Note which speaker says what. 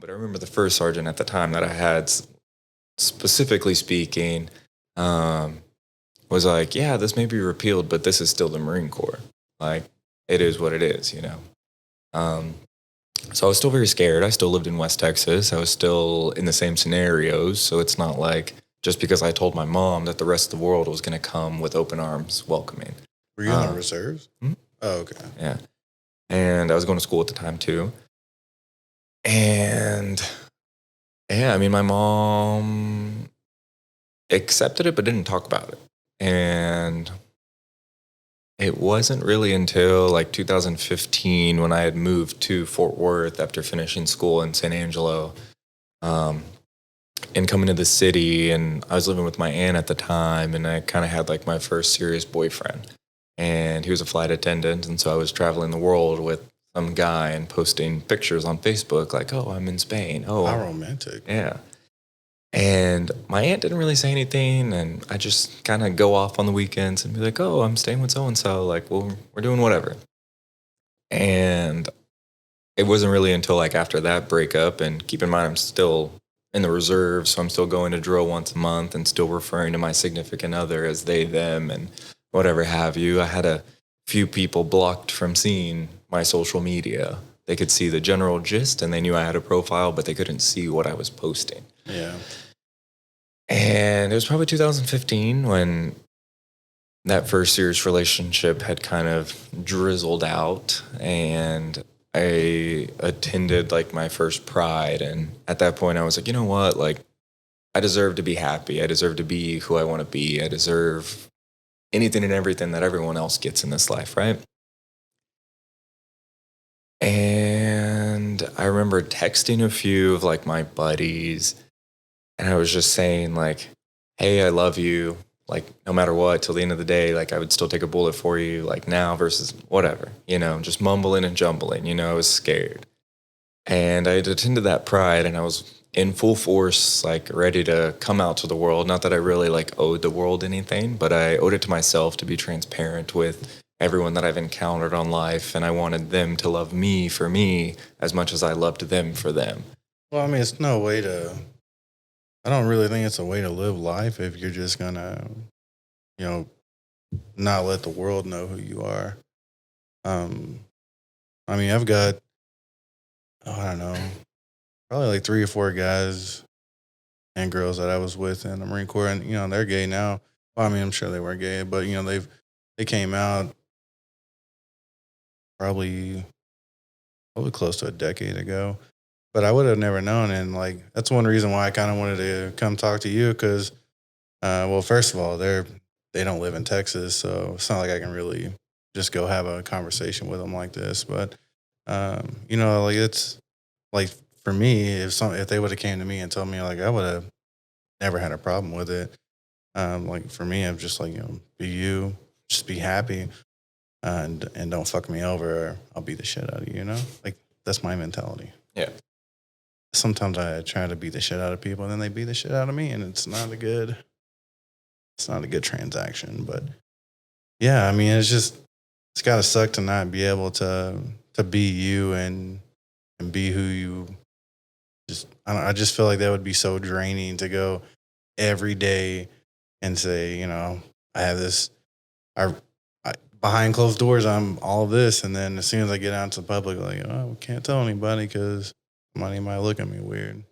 Speaker 1: But I remember the first sergeant at the time that I had, specifically speaking, um, was like, yeah, this may be repealed, but this is still the Marine Corps. Like, it is what it is, you know? Um, so I was still very scared. I still lived in West Texas. I was still in the same scenarios. So it's not like just because I told my mom that the rest of the world was going to come with open arms welcoming.
Speaker 2: Were you in the reserves?
Speaker 1: Hmm?
Speaker 2: Oh, okay.
Speaker 1: Yeah. And I was going to school at the time too. And yeah, I mean, my mom accepted it, but didn't talk about it. And it wasn't really until like 2015 when I had moved to Fort Worth after finishing school in San Angelo, um, and coming to the city. And I was living with my aunt at the time, and I kind of had like my first serious boyfriend. And he was a flight attendant, and so I was traveling the world with some guy and posting pictures on Facebook like, oh, I'm in Spain. Oh,
Speaker 2: how romantic.
Speaker 1: Yeah. And my aunt didn't really say anything, and I just kind of go off on the weekends and be like, oh, I'm staying with so-and-so. Like, well, we're doing whatever. And it wasn't really until like after that breakup, and keep in mind, I'm still in the reserve, so I'm still going to drill once a month and still referring to my significant other as they, them, and whatever have you. I had a few people blocked from seeing my social media. They could see the general gist and they knew I had a profile, but they couldn't see what I was posting.
Speaker 2: Yeah.
Speaker 1: And it was probably 2015 when that first serious relationship had kind of drizzled out, and I attended like my first Pride. And at that point I was like, you know what? Like, I deserve to be happy. I deserve to be who I want to be. I deserve anything and everything that everyone else gets in this life, right? And I remember texting a few of like my buddies, and I was just saying like, hey, I love you. Like, no matter what, till the end of the day, like I would still take a bullet for you, like now versus whatever, you know, just mumbling and jumbling, you know, I was scared. And I had attended that Pride, and I was in full force, like ready to come out to the world. Not that I really like owed the world anything, but I owed it to myself to be transparent with everyone that I've encountered on life. And I wanted them to love me for me as much as I loved them for them.
Speaker 2: Well, I mean, it's no way to, I don't really think it's a way to live life if you're just going to, you know, not let the world know who you are. I mean, I've got, I don't know, probably like 3 or 4 guys and girls that I was with in the Marine Corps, and you know they're gay now. Well, I mean, I'm sure they were gay, but you know they came out probably close to a decade ago. But I would have never known, and like that's one reason why I kind of wanted to come talk to you because, well, first of all, they don't live in Texas, so it's not like I can really just go have a conversation with them like this. But you know, like it's like for me, if they would have came to me and told me, like I would have never had a problem with it. Like for me, I'm just like, you know, be you, just be happy, and don't fuck me over, or I'll beat the shit out of you. You know, like that's my mentality.
Speaker 1: Yeah.
Speaker 2: Sometimes I try to beat the shit out of people, and then they beat the shit out of me, and it's not a good transaction. But yeah, I mean, it's gotta suck to not be able to be you and be who you. I just feel like that would be so draining to go every day and say, you know, I have this, I behind closed doors, I'm all of this. And then as soon as I get out into the public, like, oh, can't tell anybody because somebody might look at me weird.